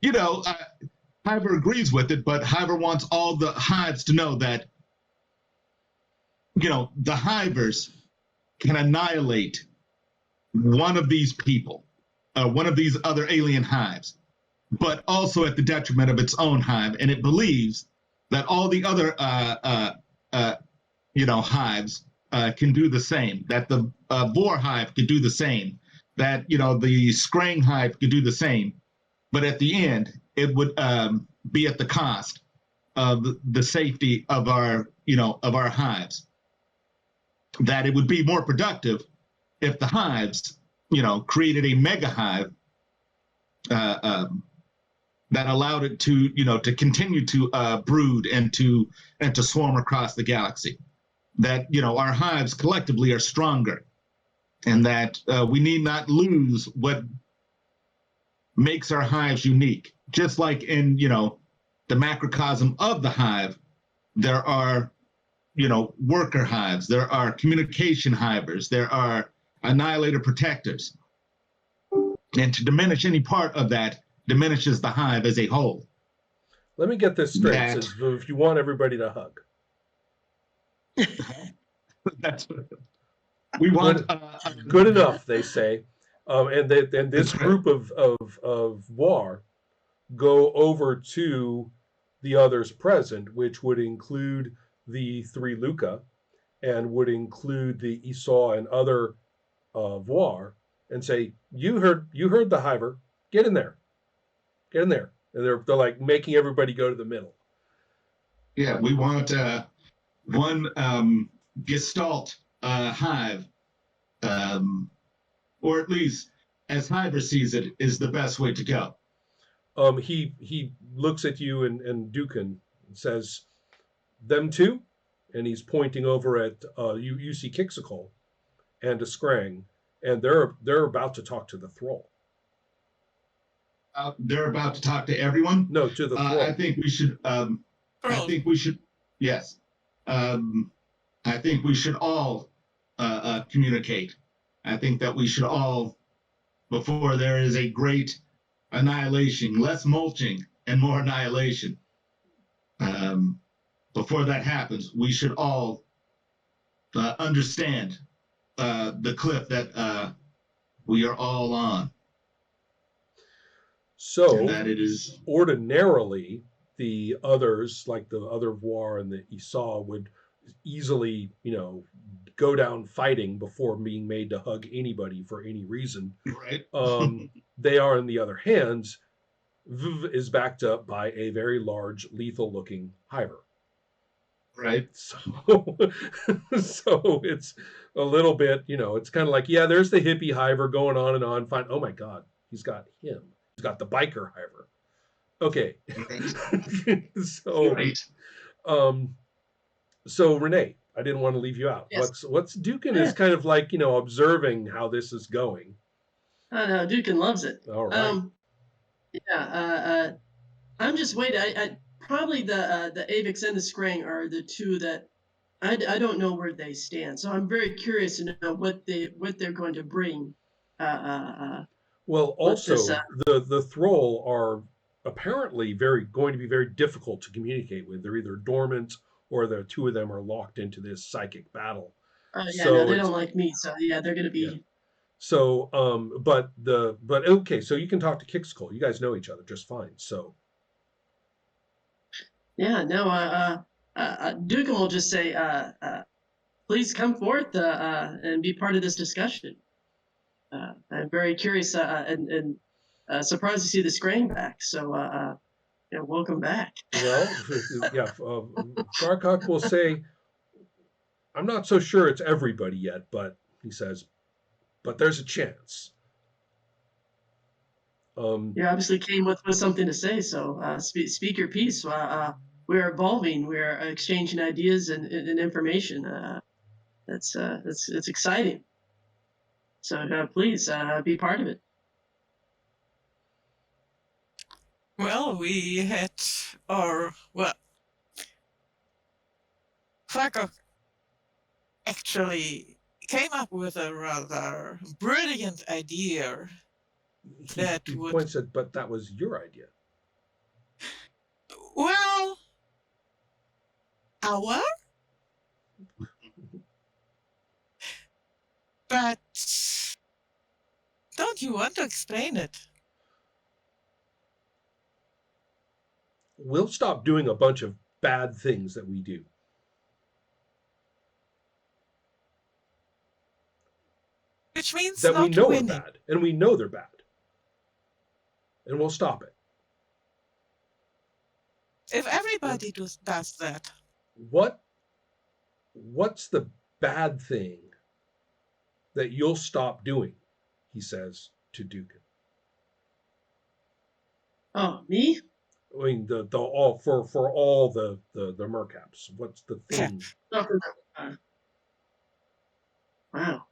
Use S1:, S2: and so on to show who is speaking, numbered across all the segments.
S1: you know, Hiver agrees with it, but Hiver wants all the hives to know that, you know, the hivers can annihilate one of these people, one of these other alien hives, but also at the detriment of its own hive. And it believes that all the other, hives can do the same, that the Boar hive could do the same, that, you know, the Scrang hive could do the same. But at the end, it would be at the cost of the safety of our hives. That it would be more productive if the hives, you know, created a mega hive that allowed it to, you know, to continue to brood and to swarm across the galaxy. That, you know, our hives collectively are stronger, and that we need not lose what makes our hives unique. Just like in, you know, the macrocosm of the hive, there are, you know, worker hives, there are communication hivers, there are annihilator protectors. And to diminish any part of that diminishes the hive as a whole.
S2: Let me get this straight. Says if you want everybody to hug.
S1: That's what we want.
S2: Good enough, they say. And this group of War go over to the others present, which would include the three Luca and would include the Esau and other Voir, and say, you heard the Hiver, get in there. And they're like making everybody go to the middle.
S1: Yeah, we want one Gestalt hive, or at least as Hiver sees it, is the best way to go.
S2: He looks at you and Dukin and says, them two, and he's pointing over at you see Kixikol and a Scrang, and they're about to talk to the Thrall.
S1: They're about to talk to everyone?
S2: No, to the Thrall.
S1: I think we should. Yes. I think we should all communicate. I think that we should all, before there is a great annihilation, less mulching and more annihilation. Before that happens, we should all understand the cliff that we are all on.
S2: So
S1: and that it is
S2: ordinarily the others, like the other Voir and the Esau, would easily, you know, go down fighting before being made to hug anybody for any reason.
S1: Right.
S2: They are, on the other hand, is backed up by a very large, lethal-looking Hiver.
S1: Right.
S2: So it's a little bit, you know, it's kind of like, yeah, there's the hippie Hiver going on and on. Fine. Oh my God, he's got him. He's got the biker Hiver. Okay.
S1: Right.
S2: So,
S1: right.
S2: So Renee, I didn't want to leave you out.
S3: Yes.
S2: What's Dukin is kind of like, you know, observing how this is going.
S3: I know Dukin loves it.
S2: All right.
S3: I'm just waiting. I probably the Avix and the Scrang are the two that I don't know where they stand. So I'm very curious to know what they're going to bring.
S2: Well, also the Thrall are apparently going to be very difficult to communicate with. They're either dormant or the two of them are locked into this psychic battle.
S3: No, they don't like me. So yeah, they're going to be. Yeah.
S2: So, but okay, so you can talk to Kixikol. You guys know each other just fine. So.
S3: Yeah, no, Dugan will just say, please come forth and be part of this discussion. I'm very curious and surprised to see the Scrang back. So, welcome back.
S2: Well, yeah, Garkok will say, I'm not so sure it's everybody yet, but he says, but there's a chance.
S3: You obviously came with something to say, so speak your piece. We're evolving. We're exchanging ideas and information. It's exciting. So please be part of it.
S4: Well, we had Farkok actually came up with a rather brilliant idea that would...
S2: Point said, but that was your idea.
S4: Well, our? But don't you want to explain it?
S2: We'll stop doing a bunch of bad things that we do.
S4: Which means
S2: That we
S4: not
S2: know are
S4: winning.
S2: bad, and we know they're bad. And we'll stop it.
S4: If everybody does that.
S2: What's the bad thing that you'll stop doing? He says to Dugan.
S3: Oh, me?
S2: I mean, the all for all the mercaps. What's the thing?
S3: Oh, wow.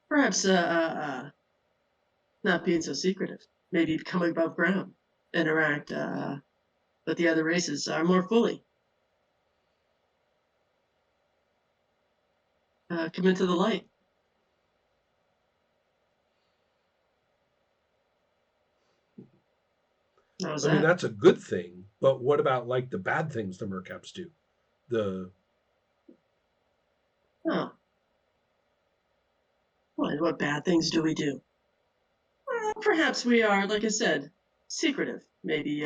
S3: Perhaps not being so secretive. Maybe coming above ground, interact with the other races more fully. Come into the light. How's
S2: I mean,
S3: that?
S2: that's a good thing, but what about like the bad things the mercaps do?
S3: Oh. What bad things do we do? Perhaps we are, like I said, secretive. Maybe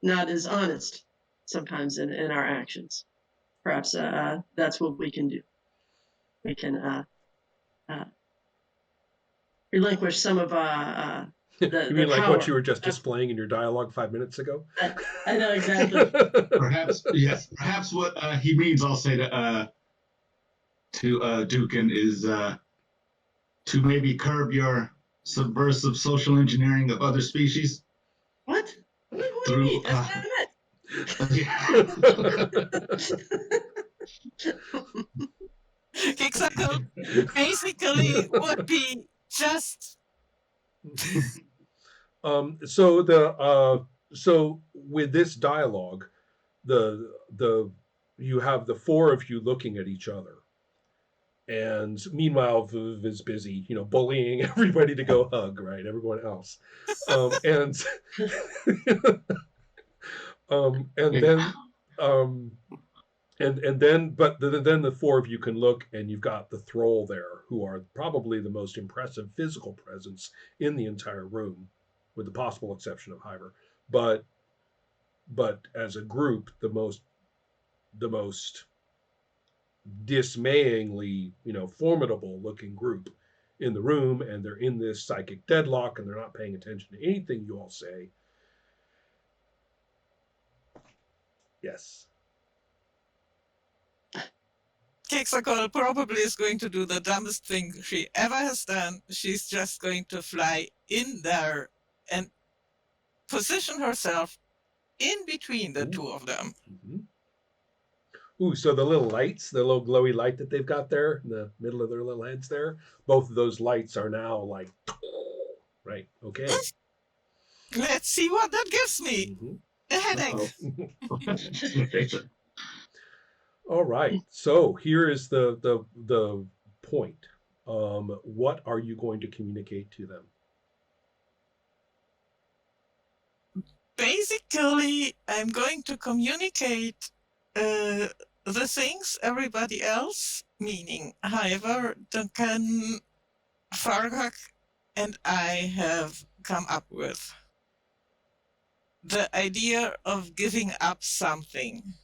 S3: not as honest sometimes in our actions. Perhaps that's what we can do. We can relinquish some of
S2: You mean like
S3: power.
S2: what you were just displaying in your dialogue 5 minutes ago?
S3: I know exactly.
S1: Perhaps, yes. Perhaps what he means, I'll say to Dukin, is to maybe curb your subversive social engineering of other species.
S3: What? What do you
S1: Through,
S3: mean? That's not it.
S4: Kickstarter basically would be just
S2: So with this dialogue, the you have the four of you looking at each other, and meanwhile Vuv is busy, bullying everybody to go hug, right? Everyone else, and and then and then but then the four of you can look, and you've got the thrall there, who are probably the most impressive physical presence in the entire room, with the possible exception of Hyver. But as a group, the most dismayingly, formidable looking group in the room, and they're in this psychic deadlock, and they're not paying attention to anything you all say. Yes.
S4: Kickstarter probably is going to do the dumbest thing she ever has done. She's just going to fly in there and position herself in between the two of them.
S2: Mm-hmm. Ooh, so the little lights, the little glowy light that they've got there in the middle of their little heads there, both of those lights are now like, right, okay.
S4: Let's see what that gives me.
S2: Mm-hmm.
S4: A headache.
S2: All right, so here is the point. What are you going to communicate to them?
S4: Basically, I'm going to communicate the things everybody else, meaning Hyver, Duncan, Fargak, and I have come up with. The idea of giving up something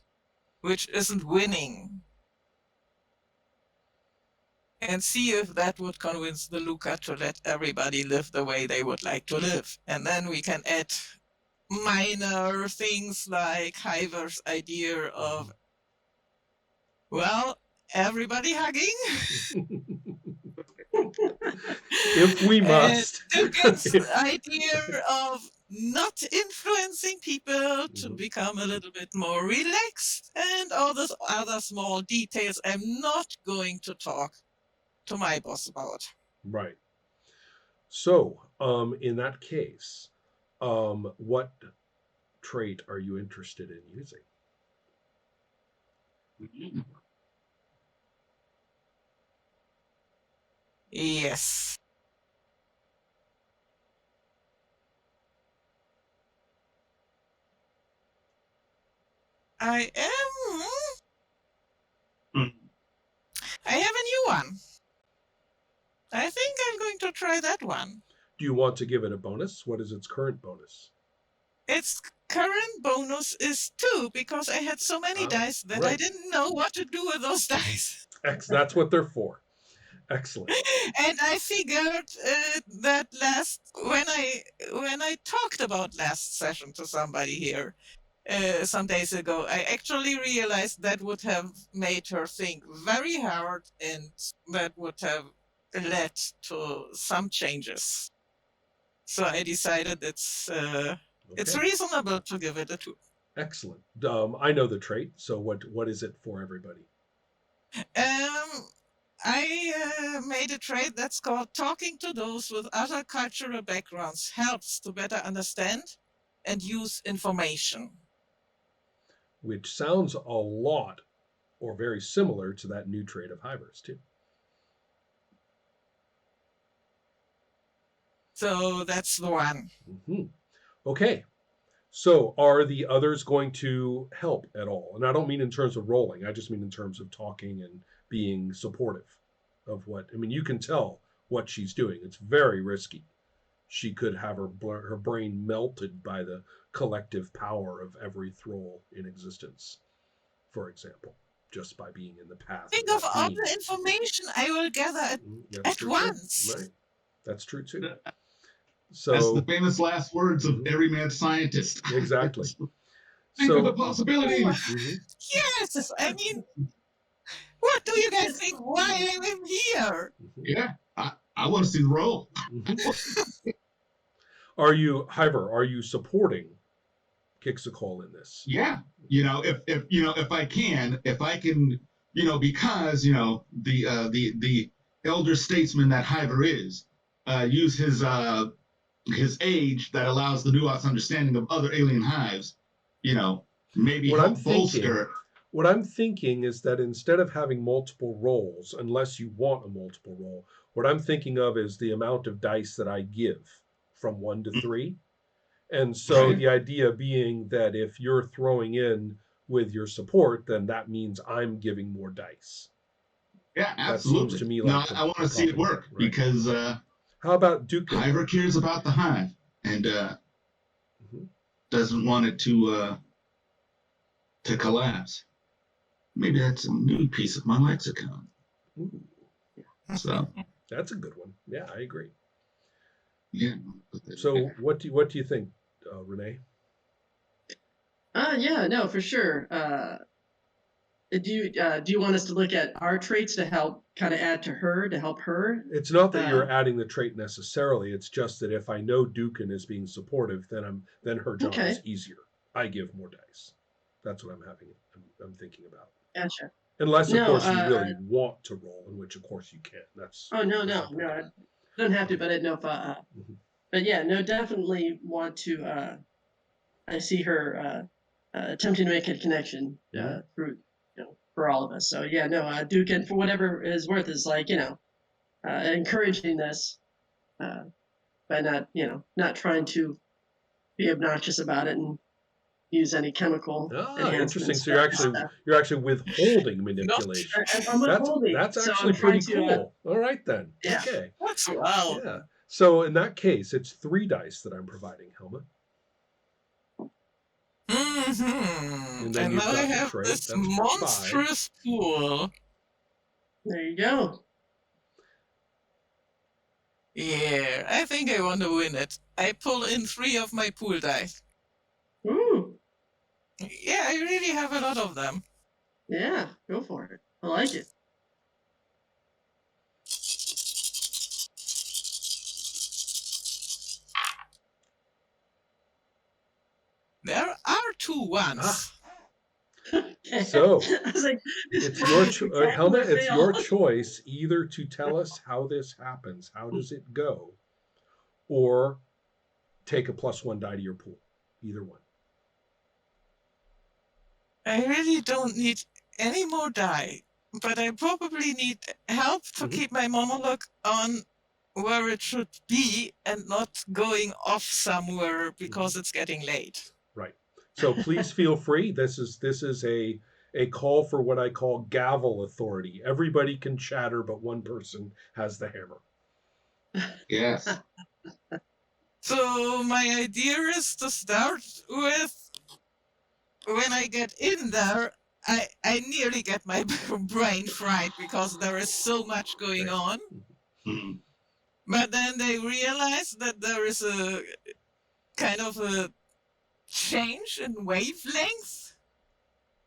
S4: which isn't winning, and see if that would convince the Luca to let everybody live the way they would like to live. And then we can add minor things like Hyver's idea of, well, everybody hugging.
S2: If we must.
S4: Dugan's idea of not influencing people to become a little bit more relaxed, and all those other small details I'm not going to talk to my boss about.
S2: Right. So, in that case, what trait are you interested in using?
S4: Yes. I am.
S1: Mm.
S4: I have a new one. I think I'm going to try that one.
S2: Do you want to give it a bonus? What is its current bonus?
S4: Its current bonus is 2 because I had so many dice that I
S2: right.
S4: didn't know what to do with those dice.
S2: That's what they're for. Excellent.
S4: And I figured that when I talked about last session to somebody here some days ago, I actually realized that would have made her think very hard, and that would have led to some changes. So I decided it's reasonable to give it a 2.
S2: Excellent. I know the trait. So what is it for everybody?
S4: I made a trait that's called talking to those with other cultural backgrounds helps to better understand and use information.
S2: Which sounds a lot or very similar to that new trait of Hyver's too.
S4: So that's the one.
S2: Mm-hmm. Okay. So are the others going to help at all? And I don't mean in terms of rolling. I just mean in terms of talking and being supportive of what, I mean, you can tell what she's doing. It's very risky. She could have her brain melted by the collective power of every thrall in existence, for example, just by being in the path.
S4: Think of all the information I will gather at once.
S2: Right. That's true too. So
S1: that's the famous last words of every mad scientist.
S2: Exactly.
S1: Think of the possibilities.
S2: Mm-hmm.
S4: Yes, I mean, what do you guys think? Why I am here?
S1: Yeah, I want to see the roll.
S2: Mm-hmm. Are you supporting Kixicol in this?
S1: Yeah, if I can, because the elder statesman that Hyver is, use his age that allows the nuanced understanding of other alien hives, maybe help bolster.
S2: What I'm thinking is that instead of having multiple rolls, unless you want a multiple roll, what I'm thinking of is the amount of dice that I give from 1 to 3. And so the idea being that if you're throwing in with your support, then that means I'm giving more dice.
S1: Yeah, absolutely.
S2: That seems to me like
S1: I want to see it work, right? Because
S2: how about Duke?
S1: Hyver cares about the hive and doesn't want it to collapse. Maybe that's a new piece of my lexicon.
S2: Ooh.
S1: So
S2: that's a good one. Yeah, I agree.
S1: Yeah.
S2: So what do you think, Renee?
S3: Yeah, no, for sure. Do you want us to look at our traits to help kind of add to her, to help her?
S2: It's not that you're adding the trait necessarily. It's just that if I know Dukin is being supportive, then her job is easier. I give more dice. That's what I'm thinking about.
S3: Gotcha.
S2: Unless of course you really want to roll, in which of course you can. That's
S3: no, I don't have to, but I know if but yeah, no, definitely want to. I see her attempting to make a connection through, for all of us. So yeah, no, Duke, for whatever is worth, is like encouraging this, by not trying to be obnoxious about it and use any chemical enhancements.
S2: Interesting. So you're actually withholding manipulation.
S3: I'm withholding.
S2: That's actually pretty cool. All right then.
S3: Yeah.
S2: Okay.
S4: Wow.
S2: Yeah. So in that case, it's 3 dice that I'm providing, Helma.
S4: Mm-hmm. And now I have this monstrous pool.
S3: There you go.
S4: Yeah, I think I want to win it. I pull in 3 of my pool dice.
S3: Ooh.
S4: Yeah, I really have a lot of them.
S3: Yeah, go for it. I like it.
S4: There are 2 ones.
S2: So
S3: I was like,
S2: it's your Helma. It's your choice either to tell us how this happens, how does it go, or take a +1 die to your pool. Either one.
S4: I really don't need any more die, but I probably need help to keep my monologue on where it should be and not going off somewhere because it's getting late.
S2: Right. So please feel free. This is a call for what I call gavel authority. Everybody can chatter, but one person has the hammer.
S1: Yes.
S4: So my idea is to start with, when I get in there, I nearly get my brain fried because there is so much going on.
S1: Mhm.
S4: But then they realize that there is a kind of a change in wavelength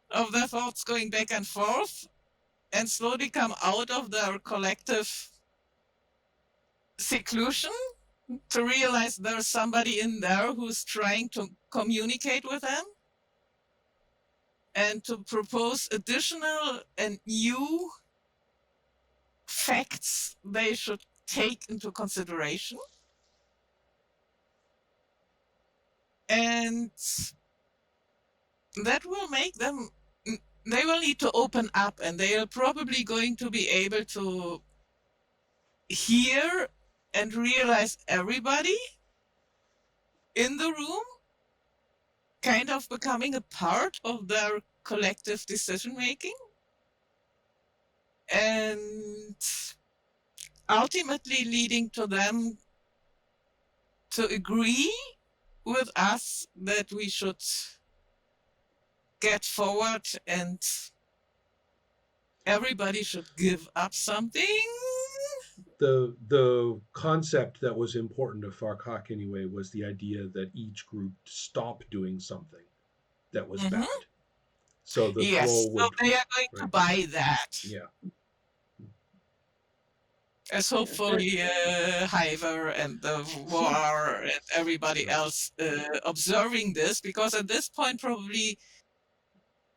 S4: of their thoughts going back and forth, and slowly come out of their collective seclusion to realize there's somebody in there who's trying to communicate with them, and to propose additional and new facts they should take into consideration. And that will make them, they will need to open up, and they are probably going to be able to hear and realize everybody in the room kind of becoming a part of their collective decision making, and ultimately leading to them to agree with us that we should get forward and everybody should give up something.
S2: The concept that was important to Farkak anyway was the idea that each group stop doing something that was bad. So the
S4: Yes,
S2: thrall would.
S4: so they are going to buy that.
S2: Yeah.
S4: As hopefully Hiver and the War and everybody else observing this, because at this point probably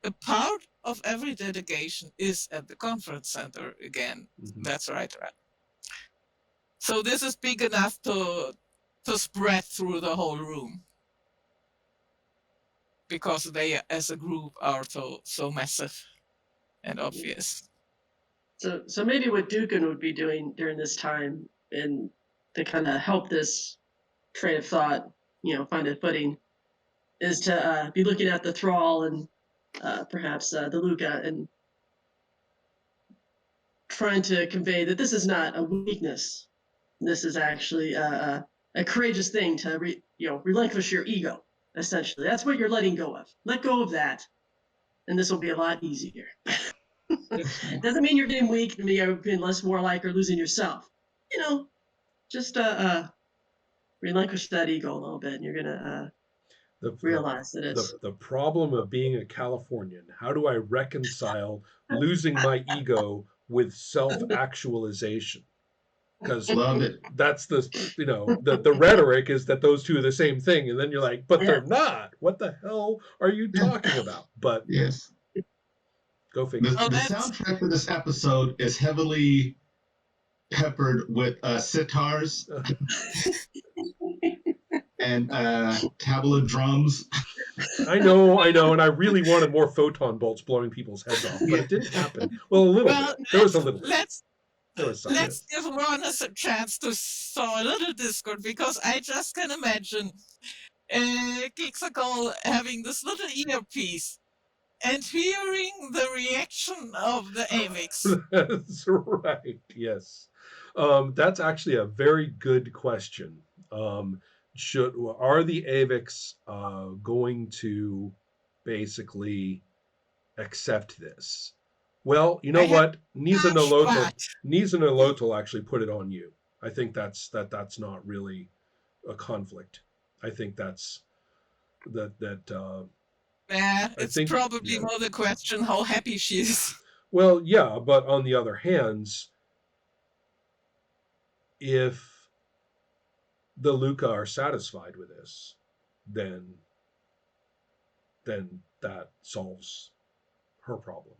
S4: a part of every delegation is at the conference center again. That's right. So this is big enough to spread through the whole room, because they as a group are so massive and obvious.
S3: So maybe what Dukin would be doing during this time, and to kind of help this train of thought, find a footing, is to be looking at the thrall and perhaps the Luca, and trying to convey that this is not a weakness. This is actually a courageous thing to relinquish your ego. Essentially, that's what you're letting go of. Let go of that, and this will be a lot easier. Doesn't mean you're getting weak, you're being less warlike or losing yourself. Just relinquish that ego a little bit, and you're gonna realize that it's
S2: the problem of being a Californian. How do I reconcile losing my ego with self-actualization? Because that's the rhetoric is that those two are the same thing, and then you're like, but they're not. What the hell are you talking about? But
S1: yes,
S2: go figure.
S1: The soundtrack for this episode is heavily peppered with sitars and tabla drums.
S2: I know, and I really wanted more photon bolts blowing people's heads off, but it didn't happen. Well, a little bit. There was a little bit.
S4: Let's give Ronus a chance to sow a little discord, because I just can imagine Kixacle having this little earpiece and hearing the reaction of the Avix.
S2: That's right. Yes. That's actually a very good question. Are the Avix going to basically accept this? Well, you know what? Nizanolotal actually put it on you. I think that's not really a conflict. I think that's
S4: it's probably more the question how happy she is.
S2: Well, yeah, but on the other hand, if the Luca are satisfied with this, then that solves her problem.